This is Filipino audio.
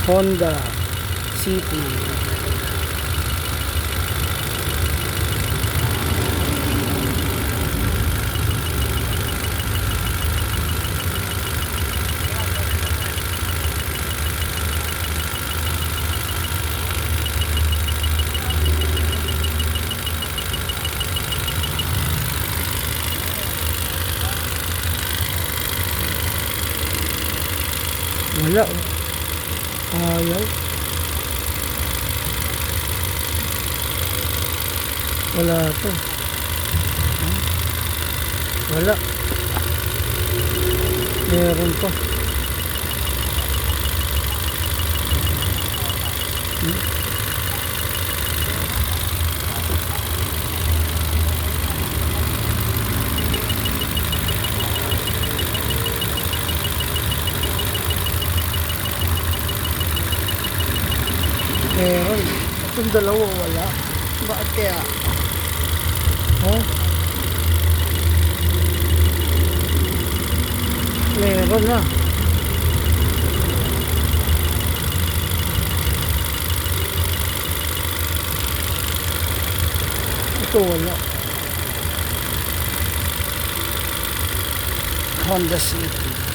Honda City. Wala. Ayaw. Wala to. Wala. Meron pa. Meron. Itong dalawa wala. Bakit kaya? Oh? Meron na. Ito wala. Honda City.